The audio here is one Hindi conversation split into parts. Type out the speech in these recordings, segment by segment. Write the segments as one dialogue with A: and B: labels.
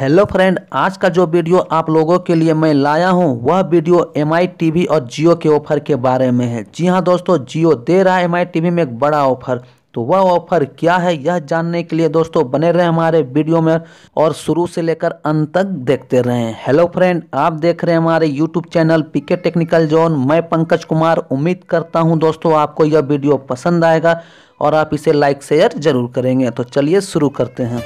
A: हेलो फ्रेंड, आज का जो वीडियो आप लोगों के लिए मैं लाया हूं वह वीडियो एमआई टीवी और जियो के ऑफर के बारे में है। जी हां दोस्तों, जियो दे रहा है एमआई टीवी में एक बड़ा ऑफर। तो वह ऑफर क्या है यह जानने के लिए दोस्तों बने रहे हमारे वीडियो में और शुरू से लेकर अंत तक देखते रहें। हेलो फ्रेंड, आप देख रहे हैं हमारे YouTube channel PK technical zone. मैं पंकज कुमार उम्मीद करता हूँ दोस्तों आपको यह वीडियो पसंद आएगा और आप इसे लाइक शेयर जरूर करेंगे। तो चलिए शुरू करते हैं।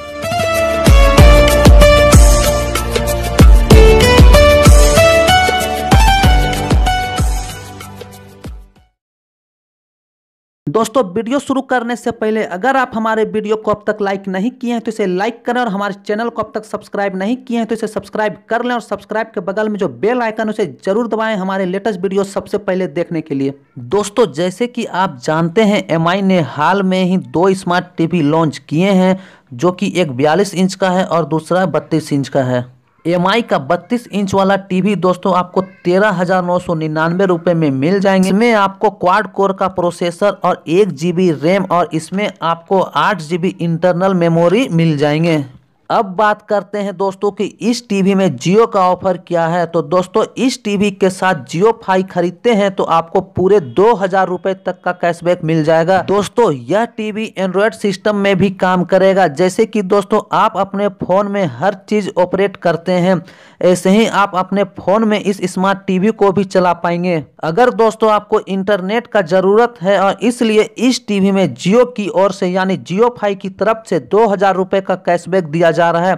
A: दोस्तों वीडियो शुरू करने से पहले अगर आप हमारे वीडियो को अब तक लाइक नहीं किए हैं तो इसे लाइक करें और हमारे चैनल को अब तक सब्सक्राइब नहीं किए हैं तो इसे सब्सक्राइब कर लें और सब्सक्राइब के बगल में जो बेल आइकन उसे जरूर दबाएं हमारे लेटेस्ट वीडियो सबसे पहले देखने के लिए। दोस्तों जैसे कि आप जानते हैं एमआई ने हाल में ही 2 स्मार्ट टीवी लॉन्च किए हैं, जो कि एक 42 इंच का है और दूसरा 32 इंच का है। एमआई का 32 इंच वाला टीवी दोस्तों आपको 13,999 रुपये में मिल जाएंगे। इसमें आपको क्वाड कोर का प्रोसेसर और 1 GB रैम और इसमें आपको 8 GB इंटरनल मेमोरी मिल जाएंगे। अब बात करते हैं दोस्तों कि इस टीवी में जियो का ऑफर क्या है। तो दोस्तों इस टीवी के साथ जियोफाई खरीदते हैं तो आपको पूरे 2,000 रुपये तक का कैशबैक मिल जाएगा। दोस्तों यह टीवी एंड्रॉयड सिस्टम में भी काम करेगा। जैसे कि दोस्तों आप अपने फ़ोन में हर चीज़ ऑपरेट करते हैं, ऐसे ही आप अपने फ़ोन में इस स्मार्ट टीवी को भी चला पाएंगे। अगर दोस्तों आपको इंटरनेट का ज़रूरत है और इसलिए इस टीवी में जियो की ओर से यानी जियोफाई की तरफ से 2,000 रुपये का कैशबैक दिया जा रहा है।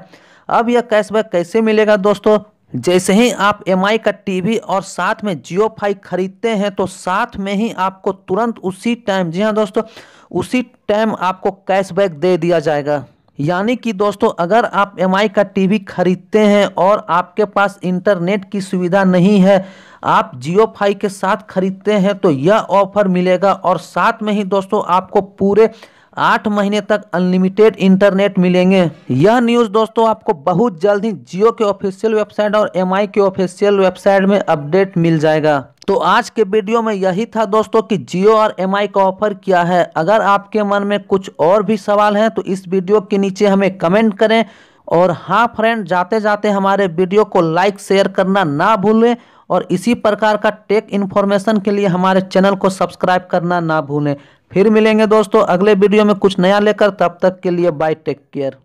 A: अब यह कैशबैक कैसे मिलेगा दोस्तों? जैसे ही आप एमआई का टीवी और साथ में जियोफाई खरीदते हैं तो साथ में ही आपको तुरंत उसी टाइम, जी हाँ दोस्तों, उसी टाइम आपको कैशबैक दे दिया जाएगा। यानी कि दोस्तों अगर आप एमआई का टीवी खरीदते हैं और आपके पास इंटरनेट की सुविधा नहीं है, आप जियोफाई के साथ खरीदते हैं तो यह ऑफर मिलेगा और साथ में ही दोस्तों आपको पूरे 8 महीने तक अनलिमिटेड इंटरनेट मिलेंगे। यह न्यूज़ दोस्तों आपको बहुत जल्द ही जियो के ऑफिशियल वेबसाइट और एमआई के ऑफिशियल वेबसाइट में अपडेट मिल जाएगा। तो आज के वीडियो में यही था दोस्तों कि जियो और एमआई का ऑफर क्या है। अगर आपके मन में कुछ और भी सवाल हैं तो इस वीडियो के नीचे हमें कमेंट करें। और हाँ फ्रेंड, जाते जाते हमारे वीडियो को लाइक शेयर करना ना भूलें और इसी प्रकार का टेक इन्फॉर्मेशन के लिए हमारे चैनल को सब्सक्राइब करना ना भूलें। फिर मिलेंगे दोस्तों अगले वीडियो में कुछ नया लेकर, तब तक के लिए बाय, टेक केयर।